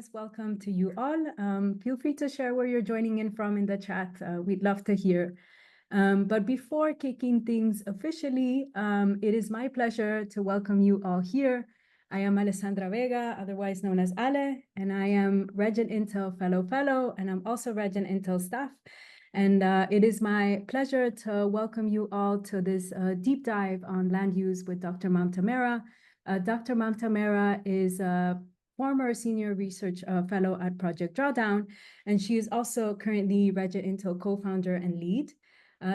warmest welcome to you all. Feel free to share where you're joining in from in the chat. We'd love to hear. But before kicking things officially, it is my pleasure to welcome you all here. I am Alessandra Vega, otherwise known as Ale, and I am RegenIntel Fellow, and I'm also RegenIntel staff. And it is my pleasure to welcome you all to this deep dive on land use with Dr. Mamta Mehra. Dr. Mamta Mehra is a former senior research fellow at Project Drawdown, and she is also currently RegenIntel co-founder and lead.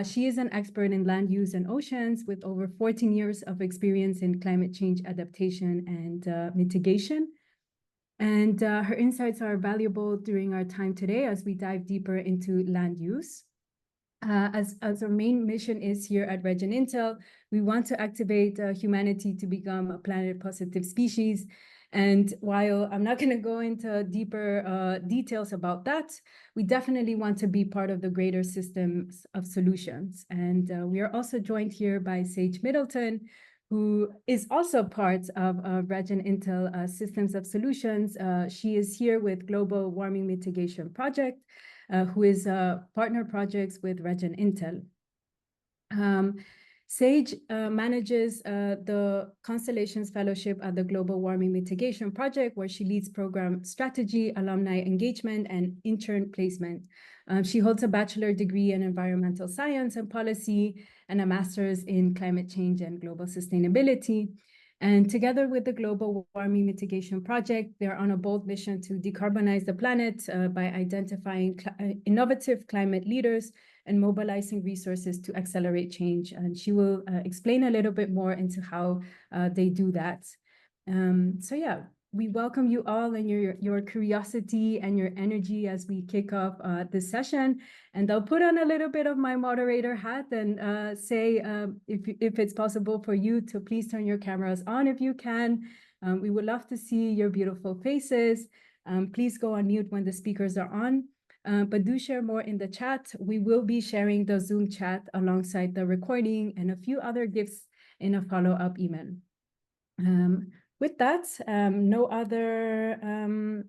She is an expert in land use and oceans with over 14 years of experience in climate change adaptation and mitigation. And her insights are valuable during our time today as we dive deeper into land use. As our main mission is here at RegenIntel, we want to activate humanity to become a planet-positive species. And while I'm not going to go into deeper details about that, we definitely want to be part of the greater systems of solutions. And we are also joined here by Saige Middleton, who is also part of RegenIntel Systems of Solutions. She is here with Global Warming Mitigation Project, who is partner projects with RegenIntel. Saige manages the Constellations Fellowship at the Global Warming Mitigation Project, where she leads program strategy, alumni engagement, and intern placement. She holds a bachelor degree in environmental science and policy and a master's in climate change and global sustainability. And together with the Global Warming Mitigation Project, they're on a bold mission to decarbonize the planet by identifying innovative climate leaders and mobilizing resources to accelerate change. And she will explain a little bit more into how they do that. So yeah, we welcome you all and your curiosity and your energy as we kick off this session. And I'll put on a little bit of my moderator hat and say, if it's possible for you to please turn your cameras on if you can. We would love to see your beautiful faces. Please go on mute when the speakers are on. But do share more in the chat. We will be sharing the Zoom chat alongside the recording and a few other gifts in a follow-up email. With that,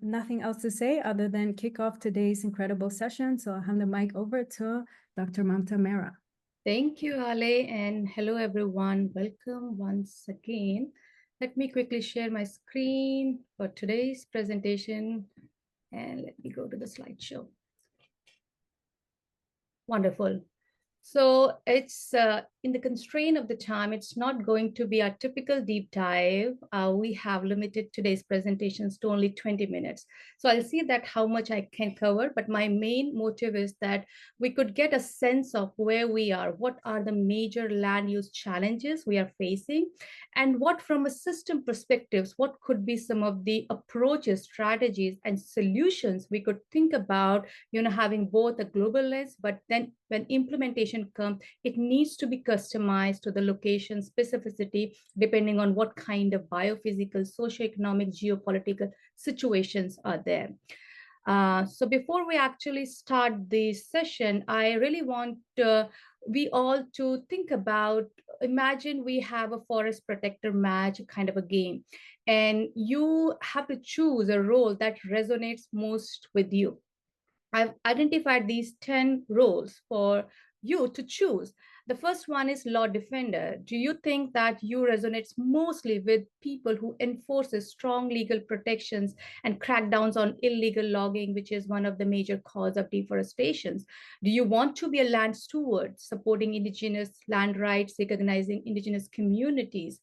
nothing else to say other than kick off today's incredible session. So I'll hand the mic over to Dr. Mamta Mehra. Thank you, Ale, and hello, everyone. Welcome once again. Let me quickly share my screen for today's presentation, and let me go to the slideshow. Wonderful. So it's in the constraint of the time, it's not going to be a typical deep dive. We have limited today's presentations to only 20 minutes. So I'll see that how much I can cover, but my main motive is that we could get a sense of where we are, what are the major land use challenges we are facing, and what from a system perspectives, what could be some of the approaches, strategies, and solutions we could think about, having both a global lens, but then when implementation comes, it needs to be customized to the location specificity, depending on what kind of biophysical, socioeconomic, geopolitical situations are there. So before we actually start this session, I really want we all to think about, imagine we have a forest protector match kind of a game, and you have to choose a role that resonates most with you. I've identified these 10 roles for you to choose. The first one is law defender. Do you think that you resonates mostly with people who enforces strong legal protections and crackdowns on illegal logging, which is one of the major causes of deforestation? Do you want to be a land steward, supporting indigenous land rights, recognizing indigenous communities?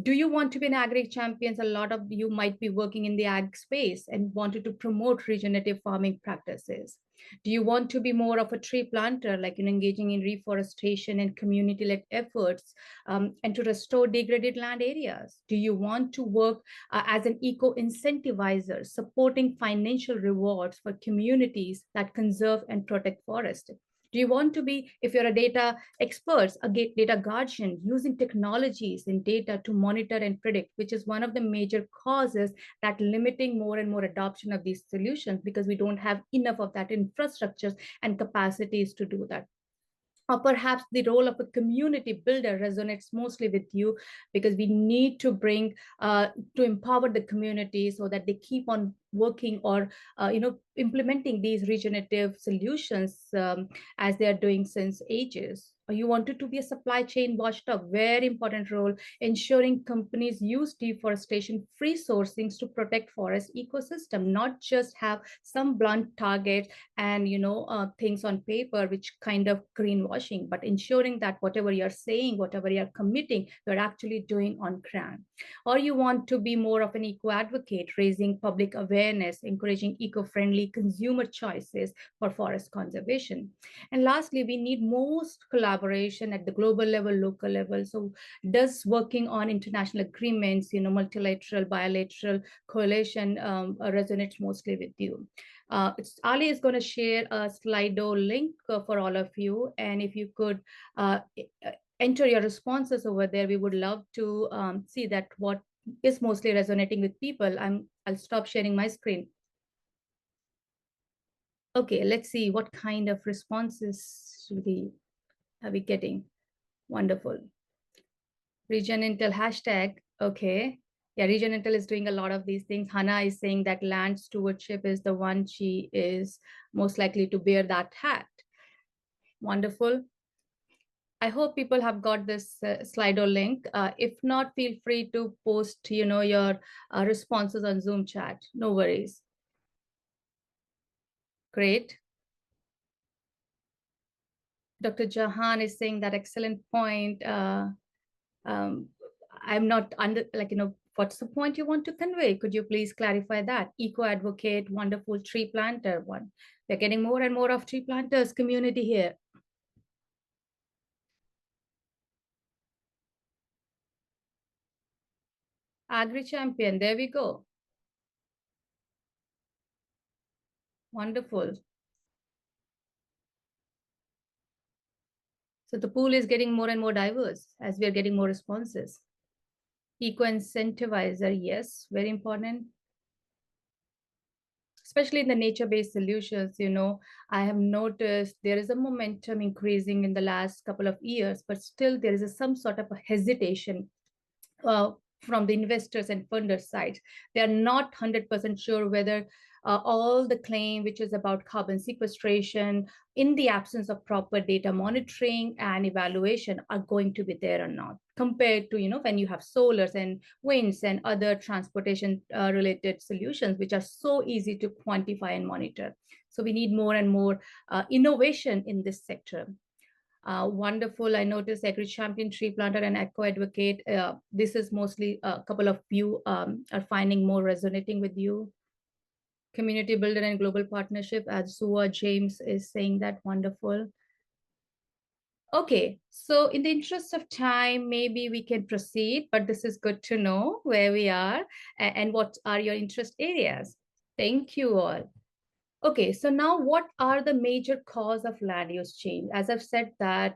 Do you want to be an agri champion? A lot of you might be working in the ag space and wanted to promote regenerative farming practices. Do you want to be more of a tree planter, like engaging in reforestation and community-led efforts and to restore degraded land areas? Do you want to work as an eco-incentivizer, supporting financial rewards for communities that conserve and protect forests? Do you want to be, if you're a data expert, a data guardian, using technologies and data to monitor and predict, which is one of the major causes that limiting more and more adoption of these solutions, because we don't have enough of that infrastructures and capacities to do that? Or perhaps the role of a community builder resonates mostly with you, because we need to bring, to empower the community so that they keep on working or implementing these regenerative solutions as they are doing since ages. You wanted to be a supply chain watchdog, very important role, ensuring companies use deforestation-free sourcings to protect forest ecosystem, not just have some blunt target and things on paper, which kind of greenwashing, but ensuring that whatever you're saying, whatever you're committing, you're actually doing on ground. Or you want to be more of an eco advocate, raising public awareness, encouraging eco-friendly consumer choices for forest conservation. And lastly, we need most collaboration at the global level, local level. So does working on international agreements, multilateral, bilateral coalition resonates mostly with you. Ali is going to share a Slido link for all of you. And if you could enter your responses over there, we would love to see that what is mostly resonating with people. I'll stop sharing my screen. Okay, let's see what kind of responses are we getting. Wonderful. RegenIntel hashtag. Okay. Yeah, RegenIntel is doing a lot of these things. Hannah is saying that land stewardship is the one she is most likely to bear that hat. Wonderful. I hope people have got this Slido link. If not, feel free to post, your responses on Zoom chat. No worries. Great. Dr. Jahan is saying that excellent point. I'm not what's the point you want to convey? Could you please clarify that? Eco advocate, wonderful tree planter one. We're getting more and more of tree planters community here. Agri champion, there we go. Wonderful. So the pool is getting more and more diverse as we are getting more responses. Eco incentivizer, yes, very important. Especially in the nature-based solutions, I have noticed there is a momentum increasing in the last couple of years, but still there is some sort of a hesitation from the investors and funders side. They are not 100% sure whether all the claim, which is about carbon sequestration, in the absence of proper data monitoring and evaluation, are going to be there or not, compared to, when you have solars and winds and other transportation related solutions, which are so easy to quantify and monitor. So we need more and more innovation in this sector. Wonderful. I noticed Agri Champion, Tree Planter, and Eco Advocate. This is mostly a couple of you are finding more resonating with you. Community Builder and Global Partnership, as Sua James is saying that. Wonderful. Okay, so in the interest of time, maybe we can proceed, but this is good to know where we are and what are your interest areas. Thank you all. Okay, so now what are the major cause of land use change? As I've said that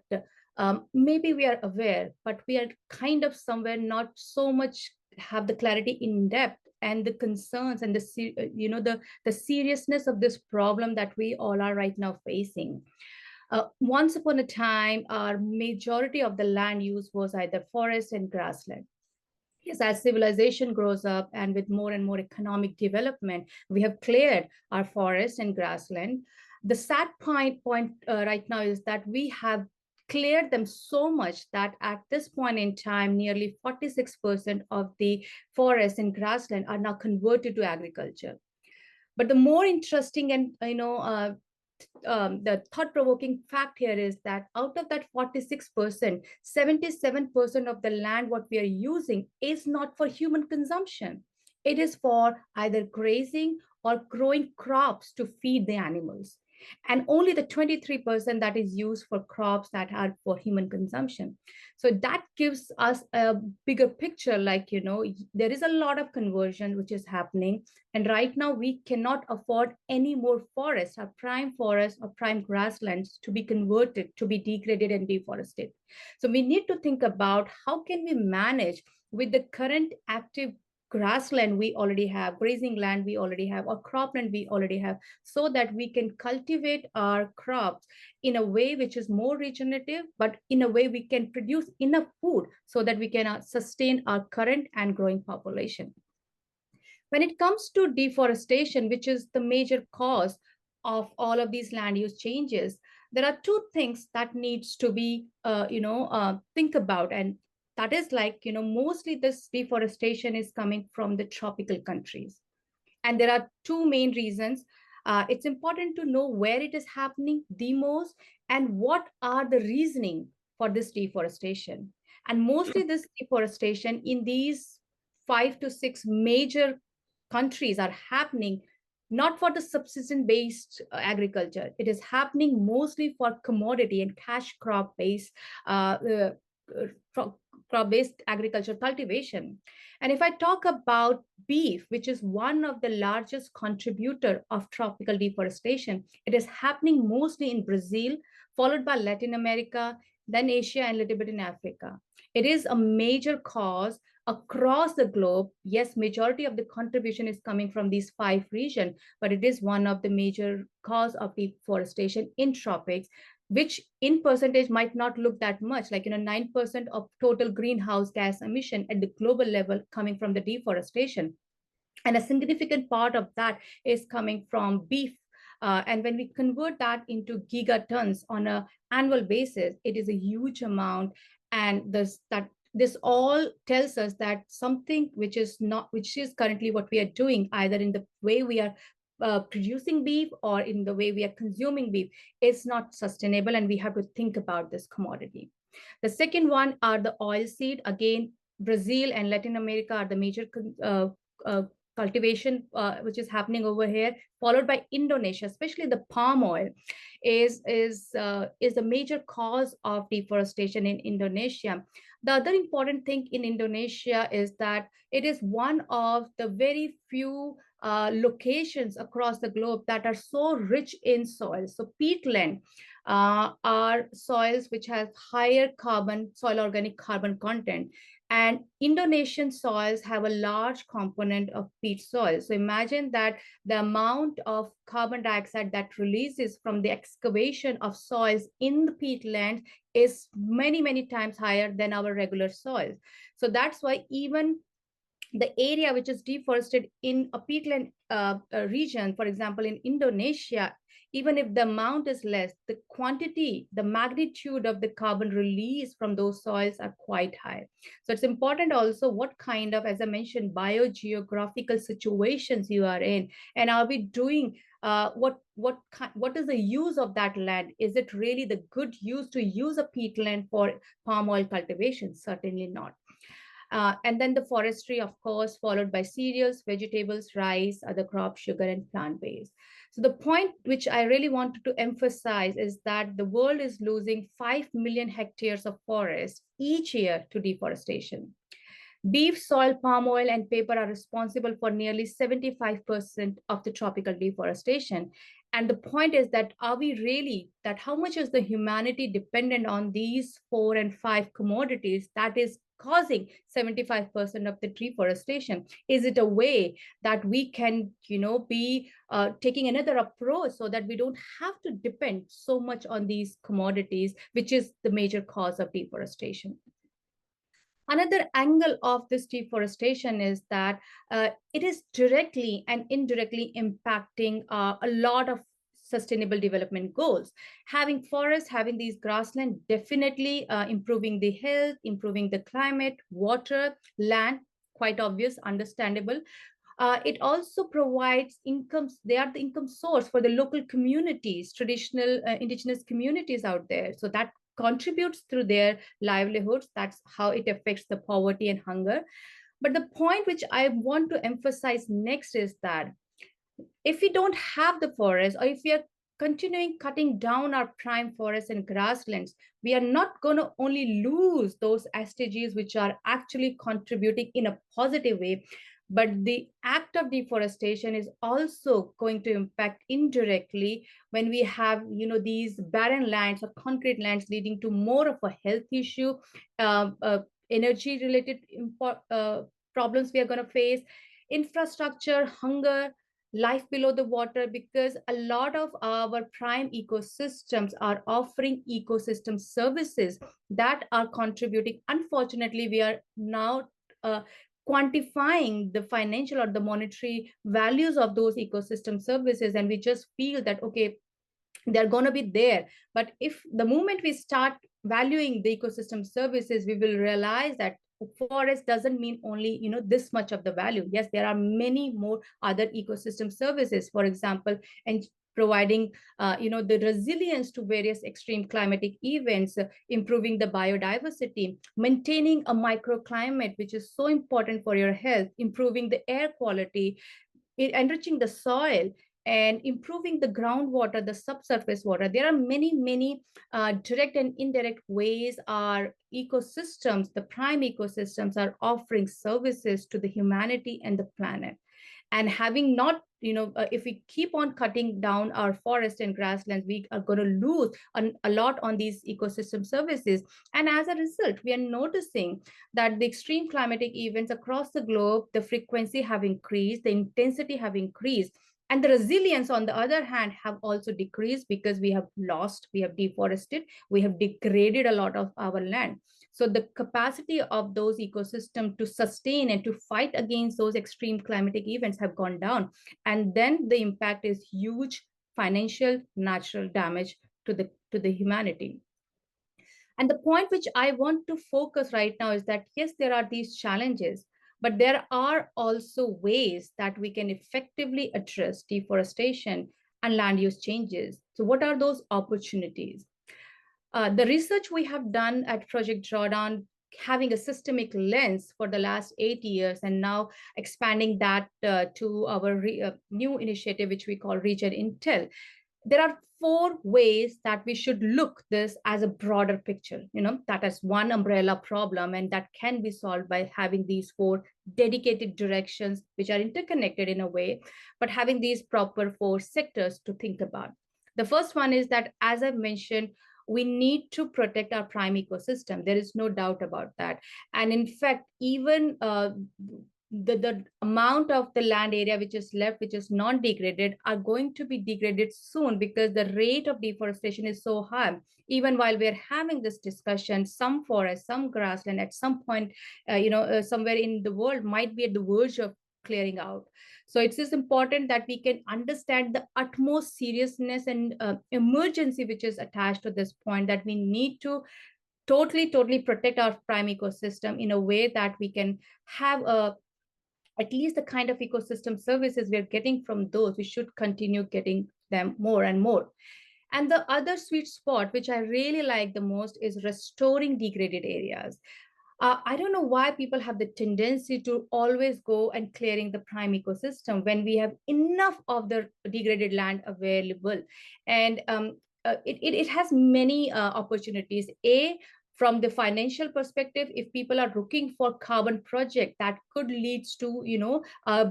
maybe we are aware, but we are kind of somewhere not so much have the clarity in depth and the concerns and the seriousness of this problem that we all are right now facing. Once upon a time, our majority of the land use was either forest and grassland. Yes, as civilization grows up and with more and more economic development, we have cleared our forest and grassland. The sad point right now is that we have cleared them so much that at this point in time, nearly 46% of the forest and grassland are now converted to agriculture. But the more interesting and the thought-provoking fact here is that out of that 46%, 77% of the land what we are using is not for human consumption. It is for either grazing or growing crops to feed the animals. And only the 23% that is used for crops that are for human consumption. So that gives us a bigger picture, like, there is a lot of conversion which is happening. And right now we cannot afford any more forests, our prime forests or prime grasslands, to be converted, to be degraded and deforested. So we need to think about how can we manage with the current active grassland we already have, grazing land we already have, or cropland we already have, so that we can cultivate our crops in a way which is more regenerative, but in a way we can produce enough food so that we can sustain our current and growing population. When it comes to deforestation, which is the major cause of all of these land use changes, there are two things that needs to be, think about. And that is like, mostly this deforestation is coming from the tropical countries. And there are two main reasons. It's important to know where it is happening the most and what are the reasoning for this deforestation. And mostly this deforestation in these 5 to 6 major countries are happening not for the subsistence based agriculture. It is happening mostly for commodity and cash crop based crop based agriculture cultivation. And if I talk about beef, which is one of the largest contributor of tropical deforestation, it is happening mostly in Brazil, followed by Latin America, then Asia, and a little bit in Africa. It is a major cause across the globe. Yes, majority of the contribution is coming from these 5 regions, but it is one of the major cause of deforestation in tropics, which in percentage might not look that much, like 9% of total greenhouse gas emission at the global level coming from the deforestation. And a significant part of that is coming from beef. And when we convert that into gigatons on an annual basis, it is a huge amount. And this all tells us that something which is currently what we are doing, either in the way we are producing beef or in the way we are consuming beef, is not sustainable, and we have to think about this commodity. The second one are the oil seed. Again, Brazil and Latin America are the major cultivation which is happening over here, followed by Indonesia. Especially the palm oil is a major cause of deforestation in Indonesia. The other important thing in Indonesia is that it is one of the very few locations across the globe that are so rich in soil. So peatland are soils which have higher soil organic carbon content. And Indonesian soils have a large component of peat soil. So imagine that the amount of carbon dioxide that releases from the excavation of soils in the peatland is many, many times higher than our regular soils. So that's why even the area which is deforested in a peatland region, for example, in Indonesia, even if the amount is less, the quantity, the magnitude of the carbon release from those soils are quite high. So it's important also what kind of, as I mentioned, biogeographical situations you are in, and are we doing what is the use of that land? Is it really the good use to use a peatland for palm oil cultivation? Certainly not. And then the forestry, of course, followed by cereals, vegetables, rice, other crops, sugar, and plant-based. So the point which I really wanted to emphasize is that the world is losing 5 million hectares of forest each year to deforestation. Beef, soil, palm oil, and paper are responsible for nearly 75% of the tropical deforestation. And the point is that how much is the humanity dependent on these 4 and 5 commodities that is causing 75% of the deforestation? Is it a way that we can, be taking another approach so that we don't have to depend so much on these commodities, which is the major cause of deforestation? Another angle of this deforestation is that it is directly and indirectly impacting a lot of sustainable development goals. Having forests, having these grassland, definitely improving the health, improving the climate, water, land, quite obvious, understandable. It also provides incomes. They are the income source for the local communities, traditional indigenous communities out there. So that contributes through their livelihoods. That's how it affects the poverty and hunger. But the point which I want to emphasize next is that if we don't have the forest, or if we are continuing cutting down our prime forests and grasslands, we are not going to only lose those SDGs which are actually contributing in a positive way, but the act of deforestation is also going to impact indirectly when we have these barren lands or concrete lands, leading to more of a health issue, energy related problems we are going to face, infrastructure, hunger, life below the water, because a lot of our prime ecosystems are offering ecosystem services that are contributing. Unfortunately, we are now quantifying the financial or the monetary values of those ecosystem services, and we just feel that, okay, they're going to be there. But if the moment we start valuing the ecosystem services, we will realize that forest doesn't mean only, this much of the value. Yes, there are many more other ecosystem services, for example, and providing the resilience to various extreme climatic events, improving the biodiversity, maintaining a microclimate, which is so important for your health, improving the air quality, enriching the soil, and improving the groundwater, the subsurface water. There are many, many direct and indirect ways our ecosystems, the prime ecosystems, are offering services to the humanity and the planet. And having not, if we keep on cutting down our forest and grasslands, we are going to lose a lot on these ecosystem services. And as a result, we are noticing that the extreme climatic events across the globe, the frequency have increased, the intensity have increased, and the resilience, on the other hand, have also decreased, because we have deforested, we have degraded a lot of our land. So the capacity of those ecosystems to sustain and to fight against those extreme climatic events have gone down. And then the impact is huge financial, natural damage to the humanity. And the point which I want to focus right now is that, yes, there are these challenges, but there are also ways that we can effectively address deforestation and land use changes. So what are those opportunities? The research we have done at Project Drawdown, having a systemic lens for the last 8 years, and now expanding that to our new initiative, which we call RegenIntel. There are 4 ways that we should look this as a broader picture, that is one umbrella problem, and that can be solved by having these 4 dedicated directions, which are interconnected in a way, but having these proper 4 sectors to think about. The first one is that, as I've mentioned, we need to protect our prime ecosystem. There is no doubt about that. And in fact, even the amount of the land area which is left, which is non-degraded, are going to be degraded soon, because the rate of deforestation is so high. Even while we're having this discussion, some forest, some grassland at some point, somewhere in the world might be at the verge of clearing out. So it's just important that we can understand the utmost seriousness and emergency which is attached to this point, that we need to totally protect our prime ecosystem in a way that we can have at least the kind of ecosystem services we're getting from those, we should continue getting them more and more. And the other sweet spot, which I really like the most, is restoring degraded areas. I don't know why people have the tendency to always go and clearing the prime ecosystem when we have enough of the degraded land available. And it has many opportunities. From the financial perspective, if people are looking for carbon project that could lead to,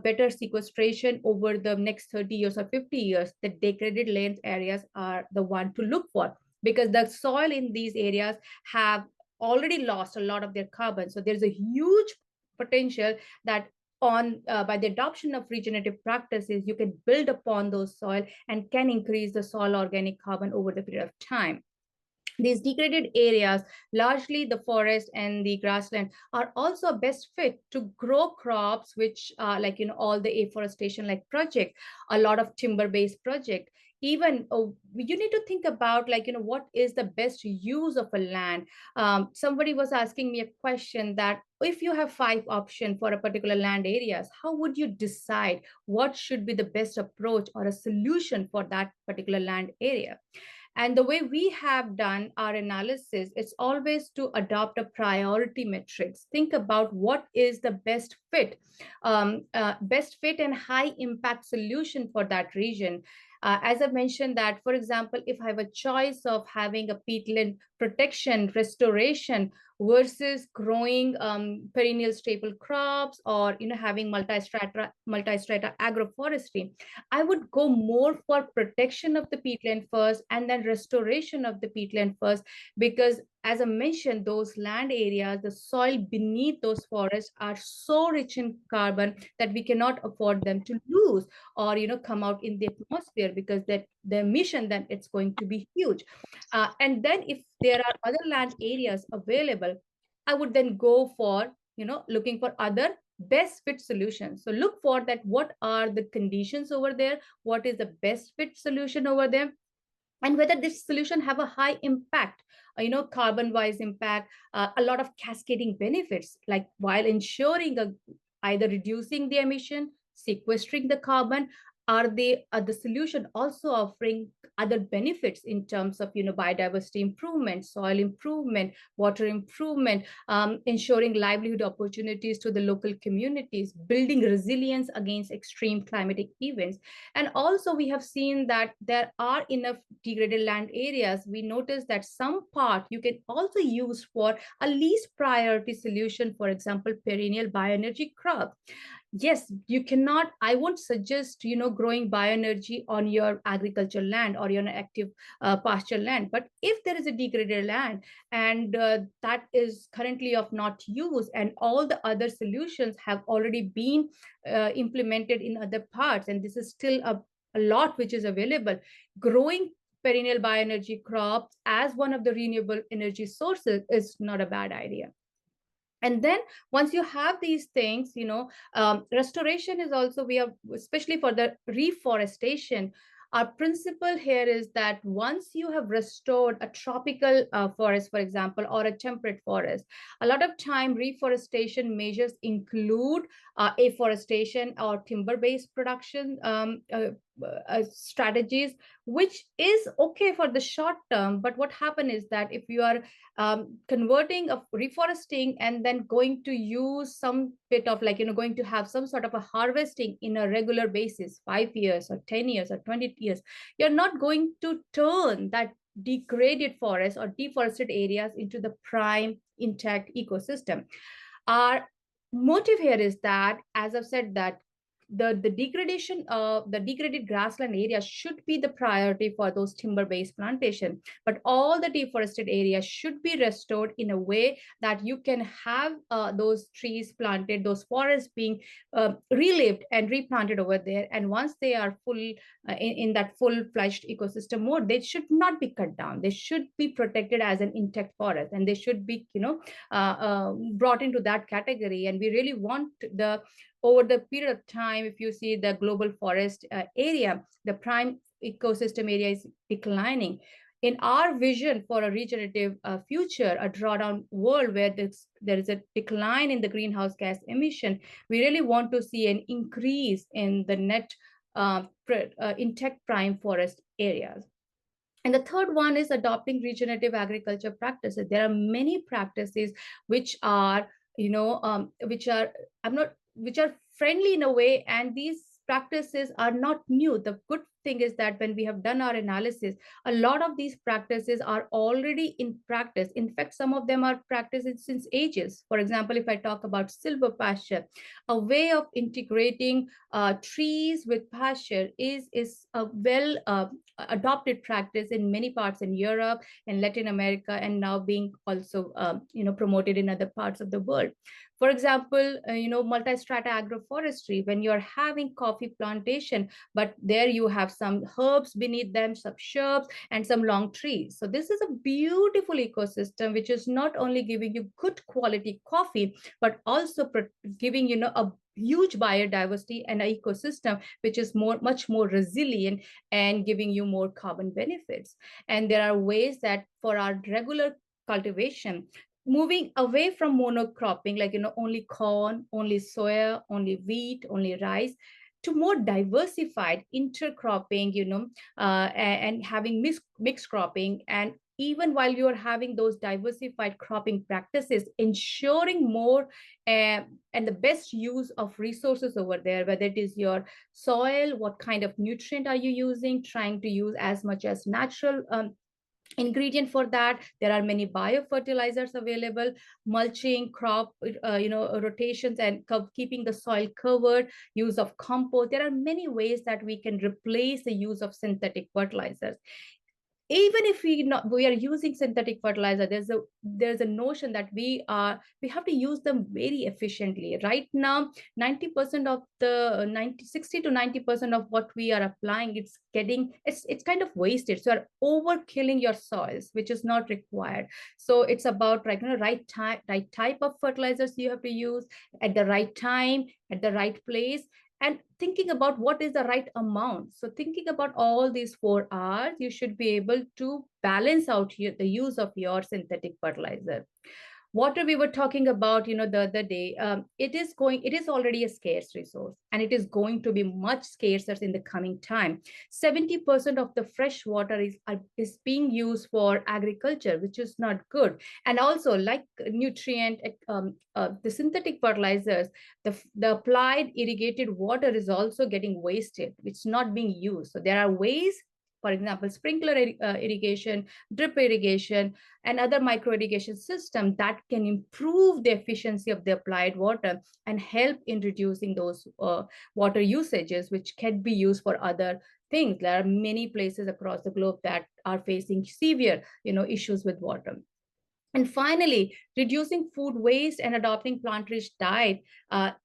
better sequestration over the next 30 years or 50 years, the degraded land areas are the one to look for, because the soil in these areas have already lost a lot of their carbon. So there's a huge potential that by the adoption of regenerative practices, you can build upon those soil and can increase the soil organic carbon over the period of time. These degraded areas, largely the forest and the grassland, are also a best fit to grow crops, which like, all the afforestation like project, a lot of timber-based project. Even you need to think about, like, what is the best use of a land. Somebody was asking me a question that if you have 5 options for a particular land areas, how would you decide what should be the best approach or a solution for that particular land area? And the way we have done our analysis, it's always to adopt a priority matrix. Think about what is the best fit and high impact solution for that region. As I mentioned that, for example, if I have a choice of having a peatland protection, restoration versus growing perennial staple crops, or having multi-strata agroforestry, I would go more for protection of the peatland first and then restoration of the peatland first, because as I mentioned, those land areas, the soil beneath those forests are so rich in carbon that we cannot afford them to lose or come out in the atmosphere, because the emission then it's going to be huge. And then if there are other land areas available, I would then go for looking for other best fit solution. So look for that, what are the conditions over there, what is the best fit solution over there, and whether this solution have a high impact, carbon wise impact, a lot of cascading benefits, like while ensuring either reducing the emission, sequestering the carbon. Are the solution also offering other benefits in terms of biodiversity improvement, soil improvement, water improvement, ensuring livelihood opportunities to the local communities, building resilience against extreme climatic events. And also we have seen that there are enough degraded land areas. We notice that some part you can also use for a least priority solution, for example, perennial bioenergy crop. Yes, you cannot, I won't suggest, growing bioenergy on your agricultural land or your active pasture land. But if there is a degraded land and that is currently of not use, and all the other solutions have already been implemented in other parts, and this is still a lot which is available, growing perennial bioenergy crops as one of the renewable energy sources is not a bad idea. And then once you have these things, restoration is also, we have, especially for the reforestation, our principle here is that once you have restored a tropical forest, for example, or a temperate forest, a lot of time reforestation measures include afforestation or timber-based production strategies, which is okay for the short term. But what happens is that if you are converting of reforesting and then going to use some bit of going to have some sort of a harvesting in a regular basis, 5 years or 10 years or 20 years, you're not going to turn that degraded forest or deforested areas into the prime intact ecosystem. Our motive here is that, as I've said, that the degradation of the degraded grassland area should be the priority for those timber-based plantation, but all the deforested areas should be restored in a way that you can have those trees planted, those forests being relived and replanted over there. And once they are full in that full-fledged ecosystem mode, they should not be cut down. They should be protected as an intact forest, and they should be brought into that category. And we really want the, over the period of time, if you see the global forest area, the prime ecosystem area is declining. In our vision for a regenerative future, a drawdown world where there is a decline in the greenhouse gas emission, we really want to see an increase in the net intact prime forest areas. And the third one is adopting regenerative agriculture practices. There are many practices which are, which are friendly in a way, and these practices are not new. The good thing is that when we have done our analysis, a lot of these practices are already in practice. In fact, some of them are practiced since ages. For example, if I talk about silver pasture, a way of integrating trees with pasture is a well adopted practice in many parts in Europe and Latin America, and now being also promoted in other parts of the world. For example, multi-strata agroforestry, when you're having coffee plantation, but there you have some herbs beneath them, some shrubs, and some long trees. So this is a beautiful ecosystem, which is not only giving you good quality coffee, but also giving, a huge biodiversity and an ecosystem which is much more resilient and giving you more carbon benefits. And there are ways that for our regular cultivation, moving away from monocropping, like only corn, only soya, only wheat, only rice, to more diversified intercropping, and having mixed cropping. And even while you're having those diversified cropping practices, ensuring more and the best use of resources over there, whether it is your soil, what kind of nutrient are you using, trying to use as much as natural ingredient for that. There are many biofertilizers available, mulching, crop rotations, and keeping the soil covered, use of compost. There are many ways that we can replace the use of synthetic fertilizers. even if we are using synthetic fertilizer, there's a notion that we have to use them very efficiently. Right now, 90% of the 60 to 90% of what we are applying, it's kind of wasted. So you're overkilling your soils, which is not required. So it's about right type of fertilizers you have to use at the right time, at the right place, and thinking about what is the right amount. So thinking about all these 4 R's, you should be able to balance out the use of your synthetic fertilizer. Water, we were talking about, the other day, it is already a scarce resource, and it is going to be much scarcer in the coming time. 70% of the fresh water is being used for agriculture, which is not good. And also, like nutrient, the synthetic fertilizers, the applied irrigated water is also getting wasted, which is not being used. So there are ways, for example, sprinkler irrigation, drip irrigation, and other micro irrigation system that can improve the efficiency of the applied water and help in reducing those water usages, which can be used for other things. There are many places across the globe that are facing severe, issues with water. And finally, reducing food waste and adopting plant-rich diet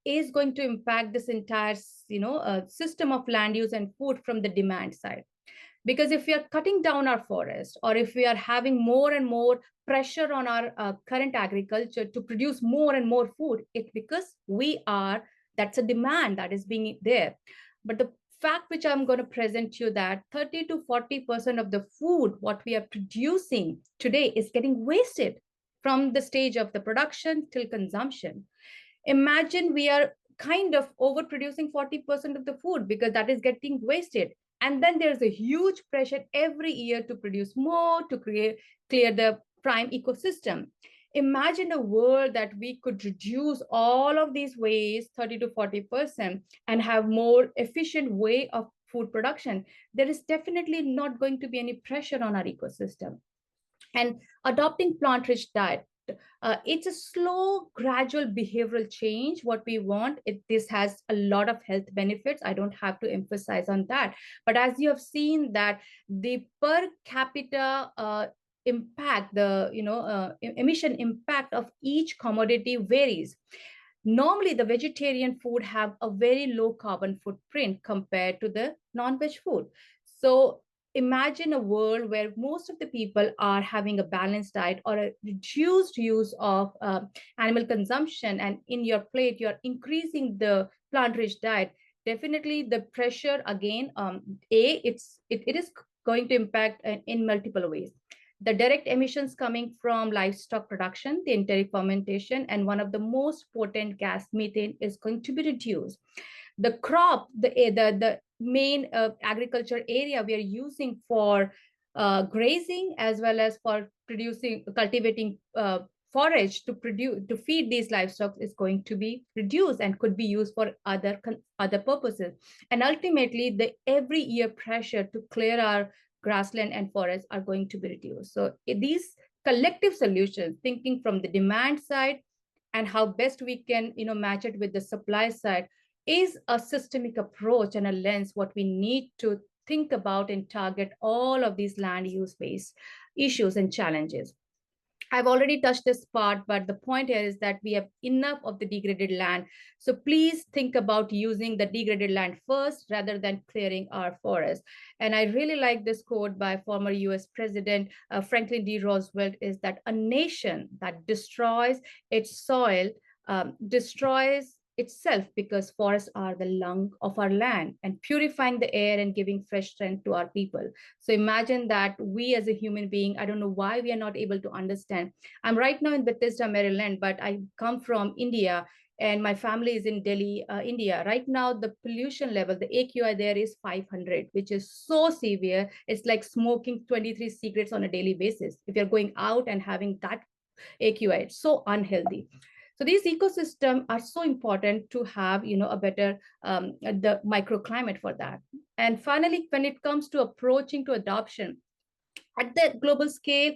is going to impact this entire, system of land use and food from the demand side. Because if we are cutting down our forest, or if we are having more and more pressure on our current agriculture to produce more and more food, it's because that's a demand that is being there. But the fact which I'm going to present to you, that 30 to 40% of the food what we are producing today is getting wasted from the stage of the production till consumption. Imagine we are kind of overproducing 40% of the food because that is getting wasted. And then there's a huge pressure every year to produce more, to clear the prime ecosystem. Imagine a world that we could reduce all of these waste 30 to 40% and have more efficient way of food production. There is definitely not going to be any pressure on our ecosystem. And adopting plant-rich diet, it's a slow, gradual behavioral change. What we want, this has a lot of health benefits. I don't have to emphasize on that. But as you have seen that the per capita impact, the emission impact of each commodity varies. Normally, the vegetarian food have a very low carbon footprint compared to the non-veg food. So imagine a world where most of the people are having a balanced diet or a reduced use of animal consumption, and in your plate, you're increasing the plant-rich diet. Definitely the pressure, again, it is going to impact in multiple ways. The direct emissions coming from livestock production, the enteric fermentation, and one of the most potent gas, methane, is going to be reduced. The crop, the main agriculture area we are using for grazing as well as for cultivating forage to feed these livestock is going to be reduced and could be used for other purposes. And ultimately, the every year pressure to clear our grassland and forests are going to be reduced. So these collective solutions, thinking from the demand side and how best we can match it with the supply side, is a systemic approach and a lens what we need to think about and target all of these land use-based issues and challenges. I've already touched this part, but the point here is that we have enough of the degraded land. So please think about using the degraded land first rather than clearing our forests. And I really like this quote by former US President Franklin D. Roosevelt, is that a nation that destroys its soil destroys itself, because forests are the lung of our land and purifying the air and giving fresh strength to our people. So imagine that we as a human being, I don't know why we are not able to understand. I'm right now in Bethesda, Maryland, but I come from India and my family is in Delhi, India. Right now, the pollution level, the AQI there is 500, which is so severe. It's like smoking 23 cigarettes on a daily basis. If you're going out and having that AQI, it's so unhealthy. So these ecosystems are so important to have, a better the microclimate for that. And finally, when it comes to approaching to adoption at the global scale,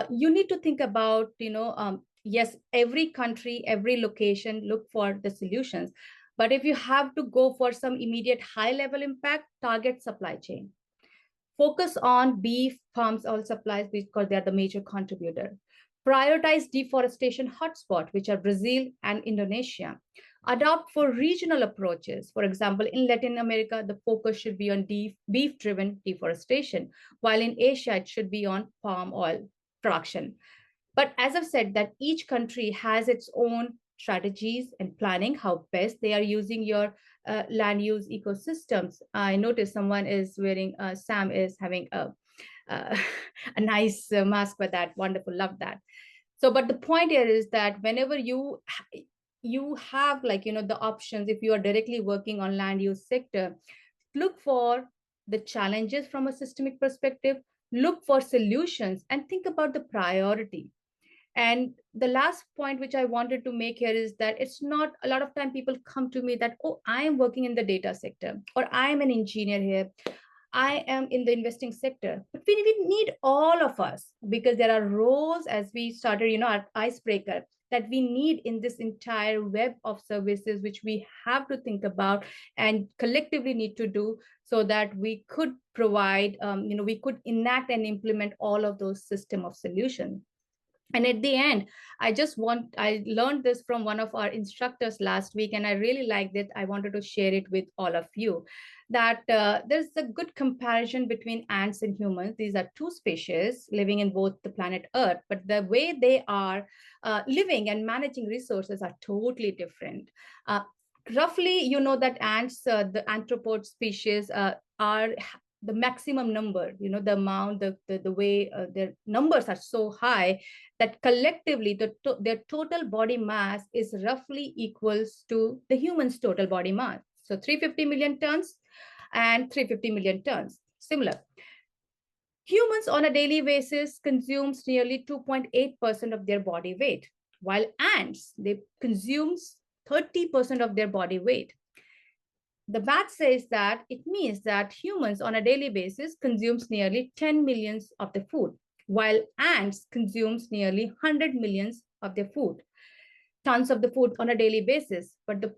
you need to think about, yes, every country, every location, look for the solutions. But if you have to go for some immediate high-level impact, target supply chain. Focus on beef, farms, oil supplies because they are the major contributor. Prioritize deforestation hotspot, which are Brazil and Indonesia. Adopt for regional approaches. For example, in Latin America, the focus should be on beef-driven deforestation, while in Asia, it should be on palm oil production. But as I've said, that each country has its own strategies and planning, how best they are using your land use ecosystems. I noticed someone is wearing, Sam is having a nice mask for that. Wonderful, love that. So, but the point here is that whenever you have, like, the options, if you are directly working on land use sector, look for the challenges from a systemic perspective, look for solutions, and think about the priority. And the last point which I wanted to make here is that it's not, a lot of time people come to me that, oh, I am working in the data sector, or I am an engineer here, I am in the investing sector. But we need all of us, because there are roles, as we started, our icebreaker, that we need in this entire web of services, which we have to think about and collectively need to do, so that we could provide, we could enact and implement all of those system of solutions. And at the end, I learned this from one of our instructors last week, and I really liked it. I wanted to share it with all of you, that there's a good comparison between ants and humans. These are two species living in both the planet Earth, but the way they are living and managing resources are totally different. Roughly, that ants, the anthropod species, are the maximum number, the amount, the way their numbers are so high that collectively their total body mass is roughly equals to the human's total body mass. So 350 million tons and 350 million tons, similar. Humans on a daily basis consumes nearly 2.8% of their body weight, while ants, they consumes 30% of their body weight. The math says that it means that humans on a daily basis consumes nearly 10 millions of the food, while ants consumes nearly 100 millions of their food, tons of the food on a daily basis. But the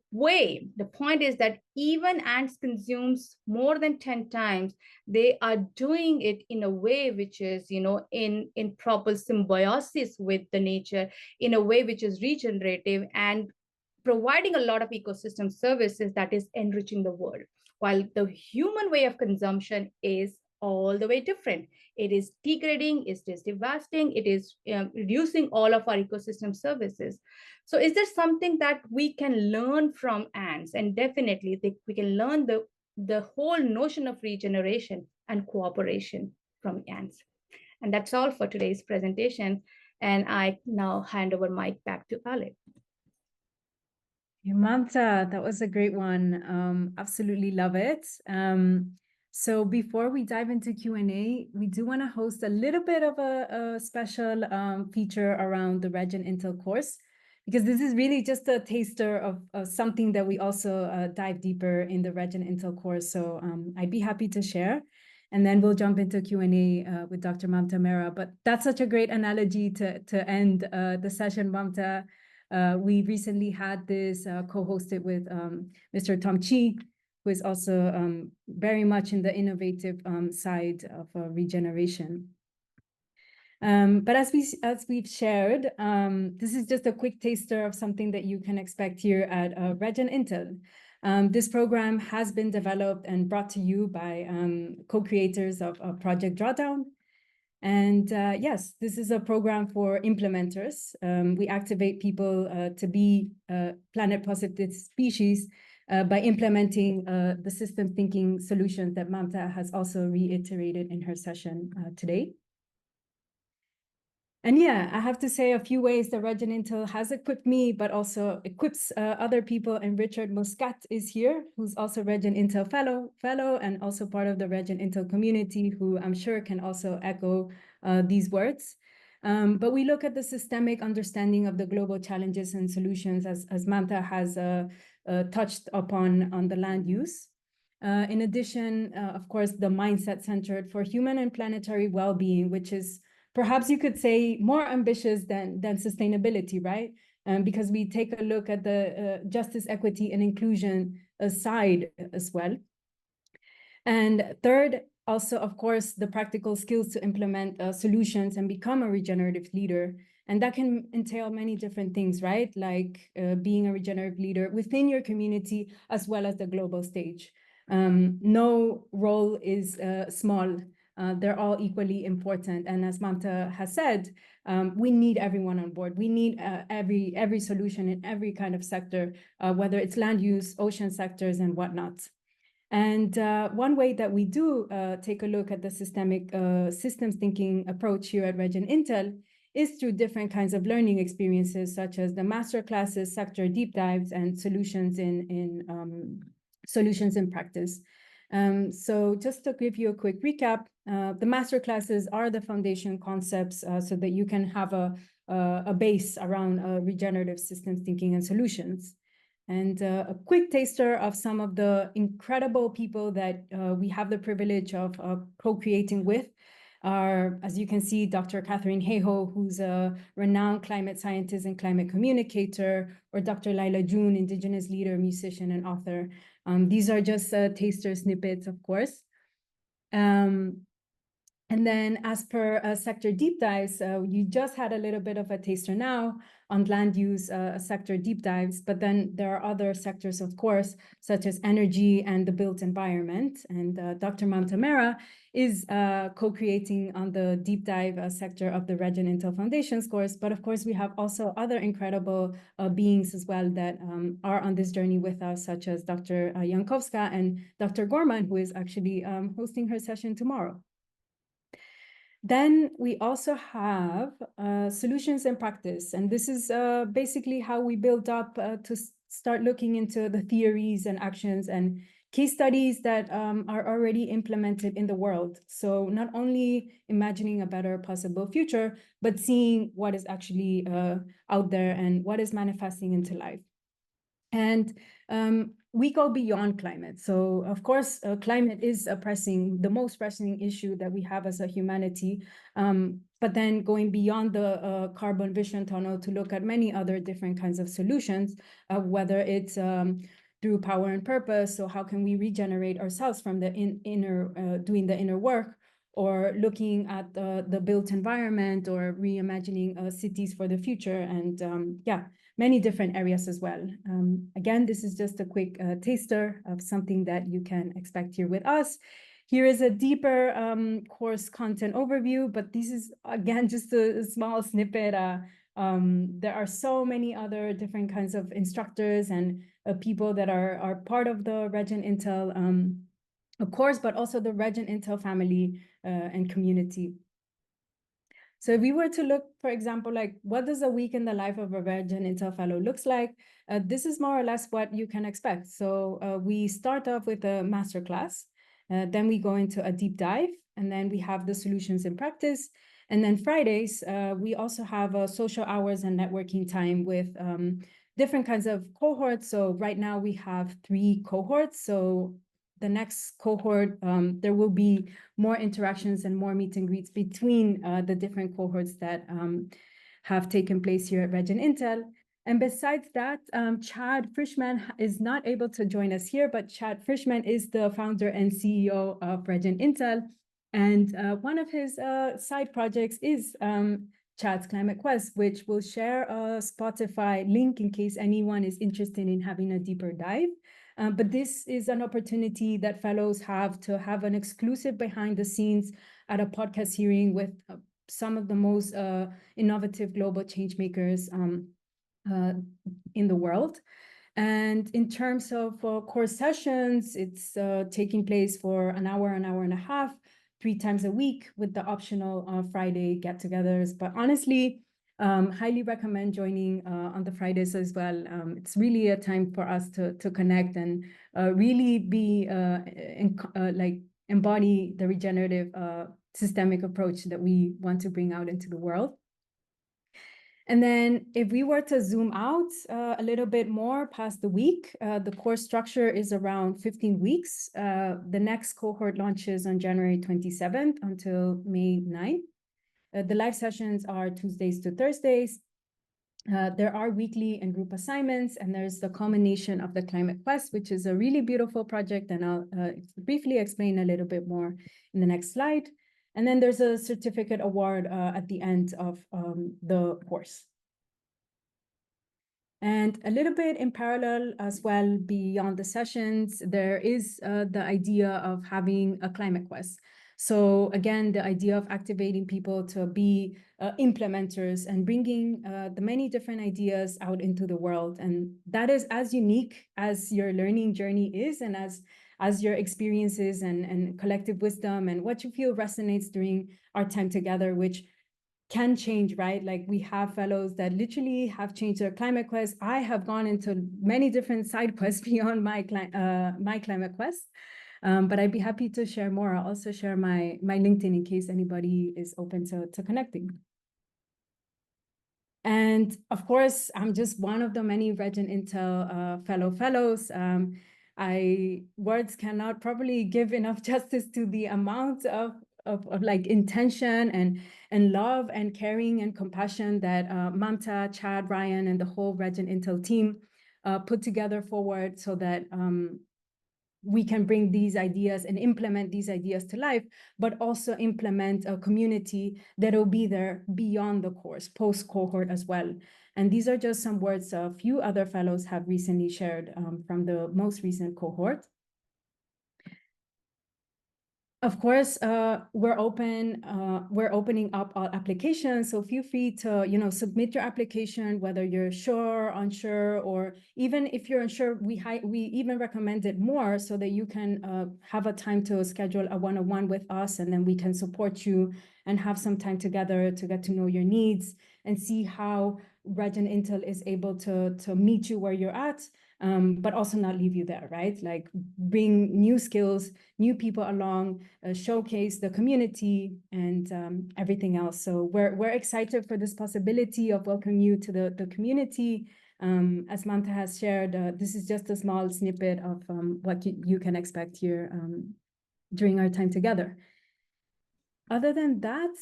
point is that even ants consumes more than 10 times, they are doing it in a way which is, in proper symbiosis with the nature, in a way which is regenerative and providing a lot of ecosystem services that is enriching the world, while the human way of consumption is all the way different. It is degrading, it is devastating, it is reducing all of our ecosystem services. So is there something that we can learn from ants? And definitely we can learn the whole notion of regeneration and cooperation from ants. And that's all for today's presentation. And I now hand over mic back to Alec. Mamta, that was a great one. Absolutely love it. So before we dive into Q&A, we do want to host a little bit of a special feature around the RegenIntel course, because this is really just a taster of something that we also dive deeper in the RegenIntel course. So I'd be happy to share. And then we'll jump into Q&A with Dr. Mamta Mehra. But that's such a great analogy to end the session, Mamta. We recently had this co-hosted with Mr. Tom Chi, who is also very much in the innovative side of regeneration. But as we've shared, this is just a quick taster of something that you can expect here at RegenIntel. This program has been developed and brought to you by co-creators of Project Drawdown. And yes, this is a program for implementers. We activate people to be planet positive species by implementing the system thinking solutions that Mamta has also reiterated in her session today. And yeah, I have to say a few ways that RegenIntel has equipped me, but also equips other people. And Richard Muscat is here, who's also RegenIntel fellow and also part of the RegenIntel community, who I'm sure can also echo these words. But we look at the systemic understanding of the global challenges and solutions, as Mamta has touched upon on the land use. In addition, of course, the mindset centered for human and planetary well-being, which is perhaps you could say more ambitious than sustainability, right? Because we take a look at the justice, equity, and inclusion side as well. And third, also, of course, the practical skills to implement solutions and become a regenerative leader. And that can entail many different things, right? Like being a regenerative leader within your community as well as the global stage. No role is small. They're all equally important. And as Mamta has said, we need everyone on board. We need every solution in every kind of sector, whether it's land use, ocean sectors, and whatnot. And one way that we do take a look at the systemic systems thinking approach here at RegenIntel is through different kinds of learning experiences, such as the master classes, sector deep dives, and solutions in practice. So just to give you a quick recap, the master classes are the foundation concepts so that you can have a base around regenerative systems thinking and solutions. And a quick taster of some of the incredible people that we have the privilege of co-creating with are, as you can see, Dr. Catherine Hayhoe, who's a renowned climate scientist and climate communicator, or Dr. Laila June, Indigenous leader, musician, and author. These are just taster snippets, of course. And then as per sector deep dives, you just had a little bit of a taster now on land use sector deep dives, but then there are other sectors, of course, such as energy and the built environment. And Dr. Mamta Mehra is co-creating on the deep dive sector of the RegenIntel Foundations course. But of course, we have also other incredible beings as well that are on this journey with us, such as Dr. Jankowska and Dr. Gorman, who is actually hosting her session tomorrow. Then we also have solutions in practice. And this is basically how we build up to start looking into the theories and actions and case studies that are already implemented in the world. So not only imagining a better possible future, but seeing what is actually out there and what is manifesting into life. And we go beyond climate. So of course, climate is the most pressing issue that we have as a humanity. But then going beyond the carbon vision tunnel to look at many other different kinds of solutions, whether it's through power and purpose. So how can we regenerate ourselves from the doing the inner work, or looking at the built environment, or reimagining cities for the future, and many different areas as well. Again, this is just a quick taster of something that you can expect here with us. Here is a deeper course content overview, but this is, again, just a small snippet. There are so many other different kinds of instructors and people that are part of the RegenIntel of course, but also the RegenIntel family and community. So if we were to look, for example, like what does a week in the life of a RegenIntel fellow looks like, this is more or less what you can expect. So we start off with a masterclass, then we go into a deep dive, and then we have the solutions in practice. And then Fridays, we also have social hours and networking time with different kinds of cohorts. So right now we have 3 cohorts. So the next cohort, there will be more interactions and more meet and greets between the different cohorts that have taken place here at RegenIntel. And besides that, Chad Frischman is not able to join us here, but Chad Frischman is the founder and CEO of RegenIntel. And one of his side projects is Chad's Climate Quest, which will share a Spotify link in case anyone is interested in having a deeper dive. But this is an opportunity that fellows have to have an exclusive behind the scenes at a podcast hearing with some of the most innovative global change makers in the world. And in terms of course sessions, it's taking place for an hour and a half, 3 times a week, with the optional Friday get-togethers. But honestly, highly recommend joining on the Fridays as well. It's really a time for us to connect and really be like embody the regenerative systemic approach that we want to bring out into the world. And then if we were to zoom out a little bit more past the week, the course structure is around 15 weeks. The next cohort launches on January 27th until May 9th. The live sessions are Tuesdays to Thursdays. There are weekly and group assignments, and there's the culmination of the Climate Quest, which is a really beautiful project, and I'll briefly explain a little bit more in the next slide. And then there's a certificate award at the end of the course. And a little bit in parallel as well, beyond the sessions, there is the idea of having a Climate Quest. So again, the idea of activating people to be implementers and bringing the many different ideas out into the world. And that is as unique as your learning journey is, and as your experiences and collective wisdom and what you feel resonates during our time together, which can change, right? Like we have fellows that literally have changed their Climate Quest. I have gone into many different side quests beyond my Climate Quest. But I'd be happy to share more. I'll also share my LinkedIn in case anybody is open to connecting. And of course, I'm just one of the many RegenIntel fellows. Words cannot probably give enough justice to the amount of like intention and love and caring and compassion that Mamta, Chad, Ryan, and the whole RegenIntel team put together forward so that we can bring these ideas and implement these ideas to life, but also implement a community that will be there beyond the course, post-cohort as well. And these are just some words a few other fellows have recently shared from the most recent cohort. Of course, we're opening up all applications, so feel free to, submit your application, whether you're sure, unsure, or even if you're unsure, we even recommend it more so that you can have a time to schedule a one-on-one with us, and then we can support you and have some time together to get to know your needs and see how RegenIntel is able to meet you where you're at, but also not leave you there, right? Like bring new skills, new people along, showcase the community and everything else. So we're excited for this possibility of welcoming you to the community. As Mamta has shared, this is just a small snippet of what you can expect here during our time together. Other than that,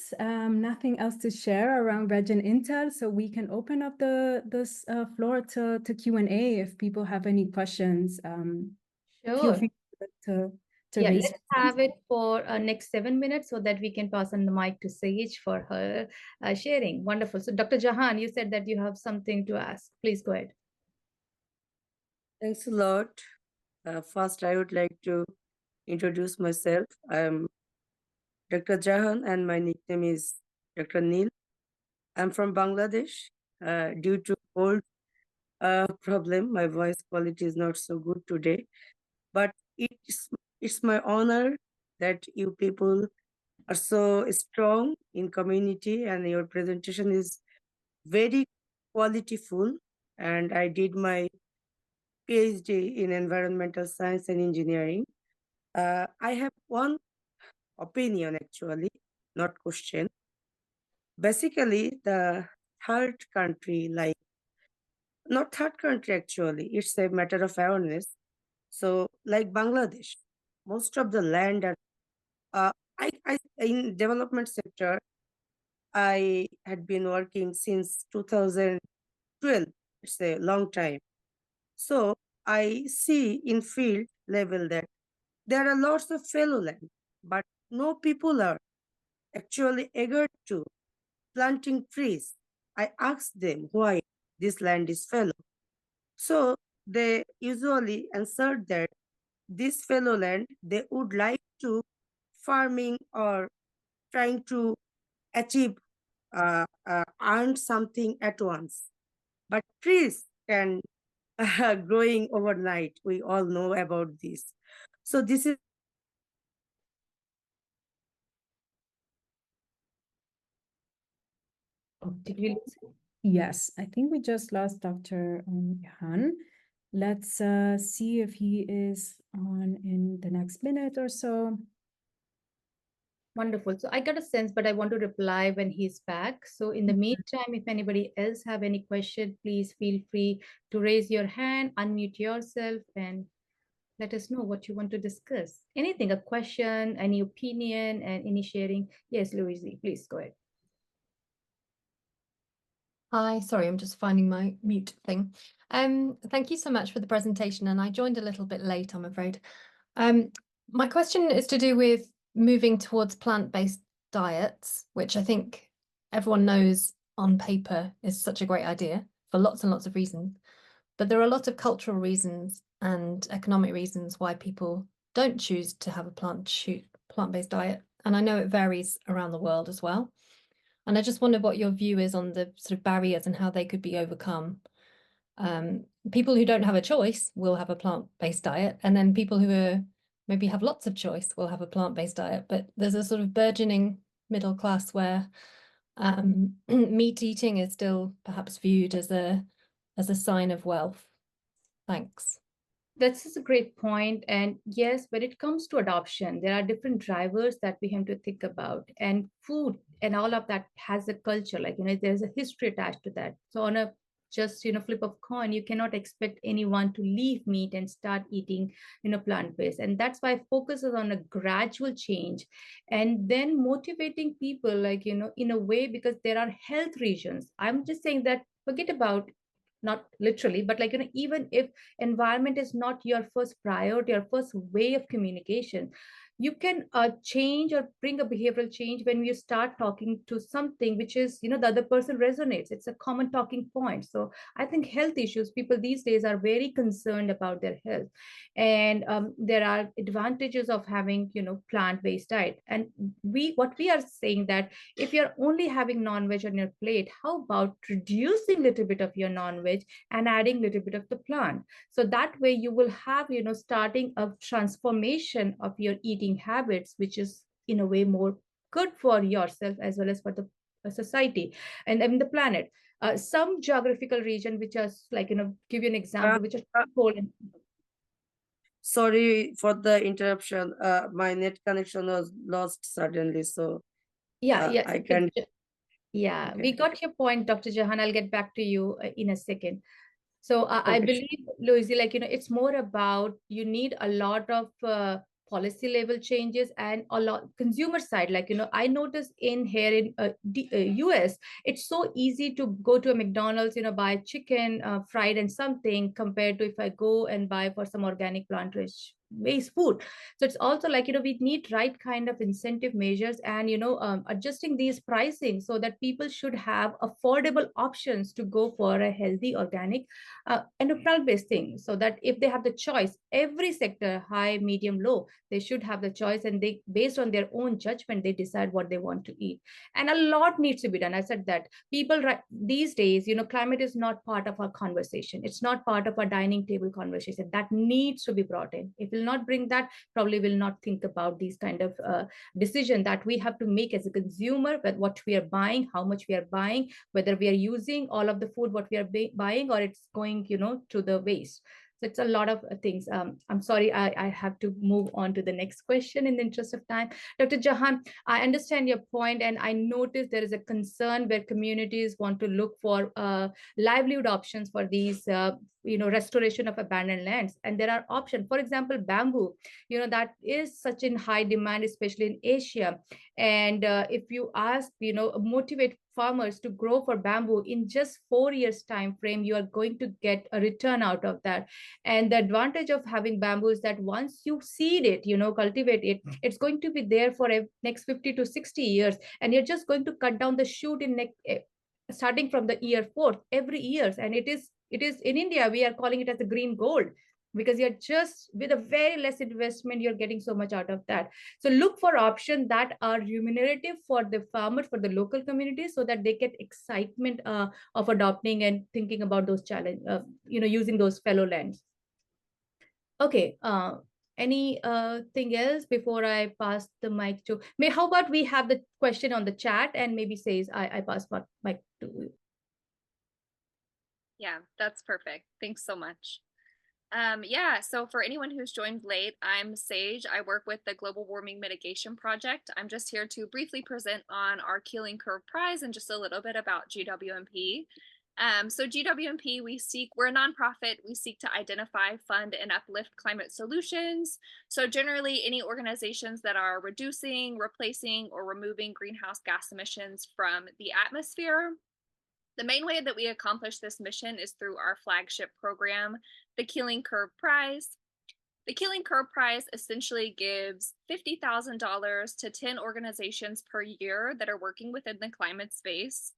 nothing else to share around RegenIntel, so we can open up this floor to Q&A if people have any questions. Feel Sure. free to Yeah, raise let's have it for next 7 minutes so that we can pass on the mic to Saige for her sharing. Wonderful. So Dr. Jahan, you said that you have something to ask. Please go ahead. Thanks a lot. First, I would like to introduce myself. I'm Dr. Jahan and my nickname is Dr. Neil. I'm from Bangladesh. Due to cold problem, my voice quality is not so good today. But it's my honor that you people are so strong in community and your presentation is very qualityful. And I did my PhD in environmental science and engineering. I have one opinion actually, not question. Basically, the third country, like not third country actually, it's a matter of awareness. So, like Bangladesh, most of the land are, I in development sector, I had been working since 2012. It's a long time. So I see in field level that there are lots of fallow land, but no people are actually eager to planting trees. I asked them why this land is fallow. So they usually answered that this fallow land, they would like to farming or trying to achieve, earn something at once. But trees can growing overnight. We all know about this. So this is Did we lose it? Yes, I think we just lost Dr. Han. Let's see if he is on in the next minute or so. Wonderful. So I got a sense, but I want to reply when he's back. So in the meantime, if anybody else have any question, please feel free to raise your hand, unmute yourself, and let us know what you want to discuss. Anything, a question, any opinion, and any sharing. Yes, Louise, please go ahead. Hi, sorry, I'm just finding my mute thing. Thank you so much for the presentation, and I joined a little bit late, I'm afraid. My question is to do with moving towards plant-based diets, which I think everyone knows on paper is such a great idea for lots and lots of reasons. But there are a lot of cultural reasons and economic reasons why people don't choose to have a plant-based diet. And I know it varies around the world as well. And I just wonder what your view is on the sort of barriers and how they could be overcome. People who don't have a choice will have a plant-based diet, and then people who are maybe have lots of choice will have a plant-based diet. But there's a sort of burgeoning middle class where meat eating is still perhaps viewed as a sign of wealth. Thanks. That's a great point. And yes, when it comes to adoption, there are different drivers that we have to think about. And food and all of that has a culture, like, there's a history attached to that. So on a just, flip of coin, you cannot expect anyone to leave meat and start eating, plant-based. And that's why focuses on a gradual change and then motivating people, like, in a way, because there are health reasons. I'm just saying that forget about not literally, but like, even if environment is not your first priority or first way of communication, you can change or bring a behavioral change when you start talking to something which is, the other person resonates. It's a common talking point. So I think health issues, people these days are very concerned about their health, and there are advantages of having, plant-based diet. And what we are saying that if you're only having non-veg on your plate, how about reducing a little bit of your non-veg and adding a little bit of the plant? So that way you will have, starting a transformation of your eating habits, which is in a way more good for yourself as well as for the society and the planet. Some geographical region, which is like, give you an example, which is Poland. Sorry for the interruption. My net connection was lost suddenly, so Yeah. I can. Yeah, Okay. we got your point, Dr. Jahan. I'll get back to you in a second. So I Okay. believe, Louise, like, it's more about you need a lot of policy level changes and a lot consumer side. Like, I noticed in here in US, it's so easy to go to a McDonald's, buy chicken fried and something compared to if I go and buy for some organic plant-rich based food. So it's also like, we need right kind of incentive measures and, adjusting these pricing so that people should have affordable options to go for a healthy organic and a plant-based thing, so that if they have the choice, every sector, high, medium, low, they should have the choice, and they, based on their own judgment, they decide what they want to eat. And a lot needs to be done. I said that people these days, climate is not part of our conversation. It's not part of our dining table conversation. That needs to be brought in. If we'll not bring that, probably will not think about these kind of decision that we have to make as a consumer, but what we are buying, how much we are buying, whether we are using all of the food what we are buying, or it's going, to the waste. So it's a lot of things. I'm sorry, I have to move on to the next question in the interest of time. Dr. Jahan, I understand your point, and I noticed there is a concern where communities want to look for livelihood options for these, restoration of abandoned lands. And there are options, for example, bamboo, that is such in high demand, especially in Asia. And if you ask, motivate farmers to grow for bamboo in just 4 years time frame, you are going to get a return out of that. And the advantage of having bamboo is that once you seed it, cultivate it, it's going to be there for next 50 to 60 years, and you're just going to cut down the shoot in starting from the year 4th every year. And it is in India, we are calling it as a green gold, because you're just with a very less investment, you're getting so much out of that. So look for options that are remunerative for the farmers, for the local community, so that they get excitement of adopting and thinking about those challenges, using those fellow lands. Okay, any thing else before I pass the mic to, how about we have the question on the chat, and maybe says I pass the mic to you. Yeah, that's perfect. Thanks so much. Yeah, so for anyone who's joined late, I'm Saige. I work with the Global Warming Mitigation Project. I'm just here to briefly present on our Keeling Curve Prize and just a little bit about GWMP. So GWMP, we're a nonprofit. We seek to identify, fund, and uplift climate solutions. So generally, any organizations that are reducing, replacing, or removing greenhouse gas emissions from the atmosphere. The main way that we accomplish this mission is through our flagship program, the Keeling Curve Prize. The Keeling Curve Prize essentially gives $50,000 to 10 organizations per year that are working within the climate space.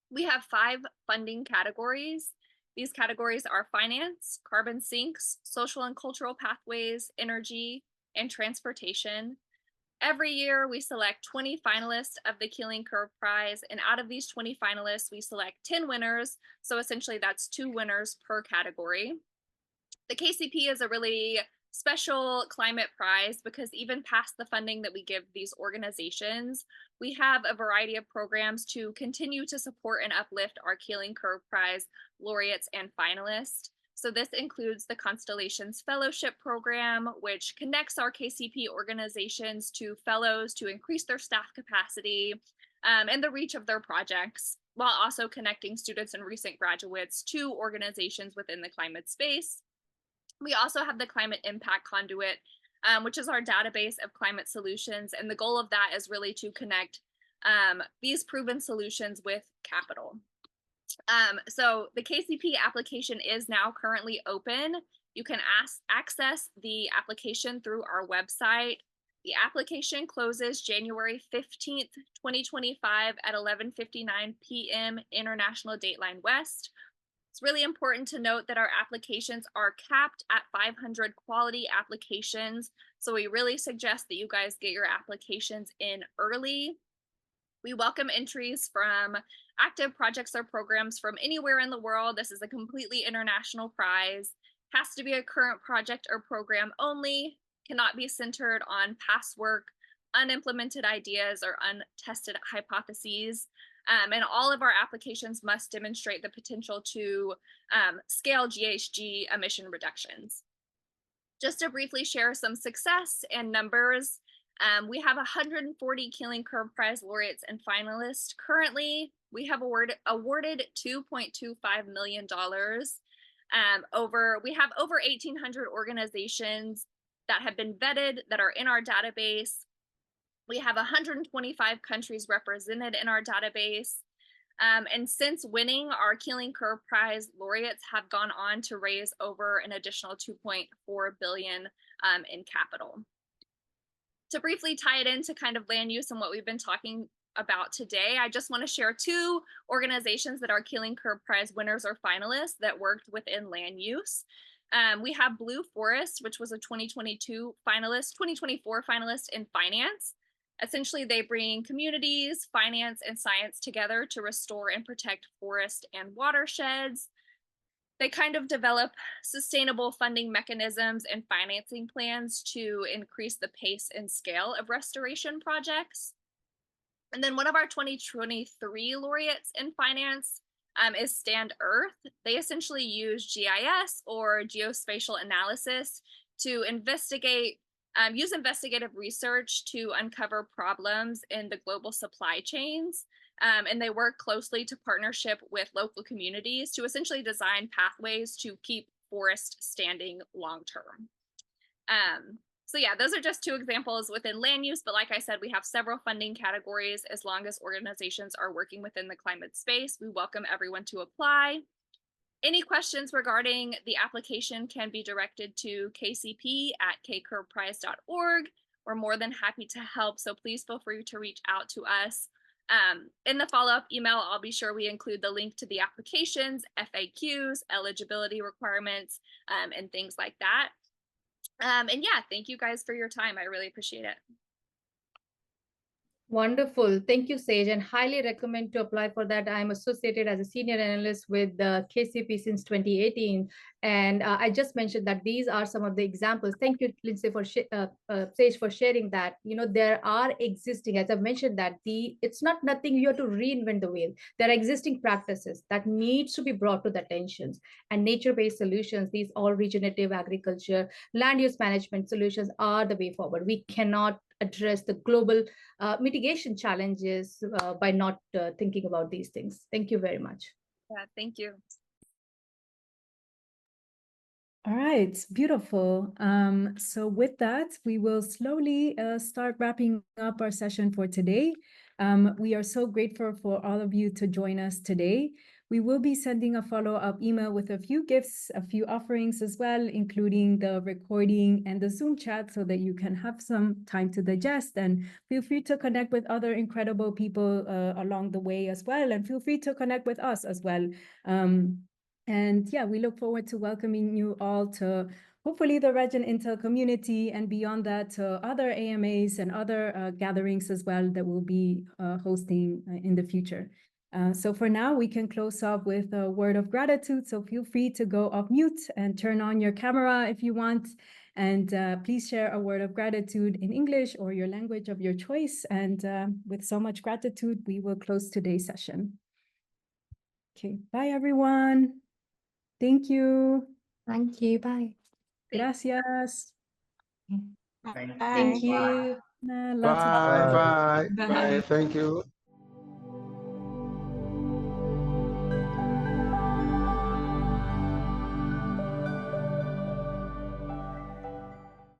We have 5 funding categories. These categories are finance, carbon sinks, social and cultural pathways, energy, and transportation. Every year, we select 20 finalists of the Keeling Curve Prize, and out of these 20 finalists, we select 10 winners. So essentially, that's 2 winners per category. The KCP is a really special climate prize because even past the funding that we give these organizations, we have a variety of programs to continue to support and uplift our Keeling Curve Prize laureates and finalists. So this includes the Constellations Fellowship Program, which connects our KCP organizations to fellows to increase their staff capacity and the reach of their projects, while also connecting students and recent graduates to organizations within the climate space. We also have the Climate Impact Conduit, which is our database of climate solutions. And the goal of that is really to connect these proven solutions with capital. So the KCP application is now currently open. You can access the application through our website. The application closes January 15th, 2025 at 11:59 p.m. International Dateline West. It's really important to note that our applications are capped at 500 quality applications. So we really suggest that you guys get your applications in early. We welcome entries from active projects or programs from anywhere in the world. This is a completely international prize. Has to be a current project or program only, cannot be centered on past work, unimplemented ideas, or untested hypotheses. And all of our applications must demonstrate the potential to scale GHG emission reductions. Just to briefly share some success and numbers, we have 140 Keeling Curve Prize laureates and finalists. Currently, we have awarded $2.25 million. We have over 1,800 organizations that have been vetted, that are in our database. We have 125 countries represented in our database. And since winning, our Keeling Curve Prize laureates have gone on to raise over an additional $2.4 billion in capital. To briefly tie it into kind of land use and what we've been talking about today, I just want to share 2 organizations that are Keeling Curve Prize winners or finalists that worked within land use. We have Blue Forest, which was a 2024 finalist in finance. Essentially, they bring communities, finance, and science together to restore and protect forest and watersheds. They kind of develop sustainable funding mechanisms and financing plans to increase the pace and scale of restoration projects. And then one of our 2023 laureates in finance is Stand Earth. They essentially use GIS or geospatial analysis to use investigative research to uncover problems in the global supply chains. And they work closely to partnership with local communities to essentially design pathways to keep forests standing long term. So yeah, those are just 2 examples within land use, but like I said, we have several funding categories. As long as organizations are working within the climate space, we welcome everyone to apply. Any questions regarding the application can be directed to kcp@kcurveprize.org. We're more than happy to help, so please feel free to reach out to us. In the follow-up email, I'll be sure we include the link to the applications, FAQs, eligibility requirements, and things like that. And yeah, thank you guys for your time. I really appreciate it. Wonderful. Thank you, Saige, and highly recommend to apply for that. I'm associated as a senior analyst with the KCP since 2018. And I just mentioned that these are some of the examples. Thank you, Lindsay, for Saige, for sharing that. You know, there are existing, as I've mentioned, that it's not nothing you have to reinvent the wheel. There are existing practices that needs to be brought to the attention. And nature-based solutions, these all regenerative agriculture, land use management solutions are the way forward. We cannot address the global mitigation challenges by not thinking about these things. Thank you very much. Yeah, thank you. All right, beautiful. So with that, we will slowly start wrapping up our session for today. We are so grateful for all of you to join us today. We will be sending a follow-up email with a few gifts, a few offerings as well, including the recording and the Zoom chat so that you can have some time to digest, and feel free to connect with other incredible people along the way as well, and feel free to connect with us as well. And yeah, we look forward to welcoming you all to hopefully the RegenIntel community, and beyond that to other AMAs and other gatherings as well that we'll be hosting in the future. So for now, we can close off with a word of gratitude. So feel free to go off mute and turn on your camera if you want. And please share a word of gratitude in English or your language of your choice. And with so much gratitude, we will close today's session. Okay, bye everyone. Thank you. Thank you. Bye. Gracias. Thank Thank you. Lots of Bye. Bye. Bye. Bye. Bye. Thank you.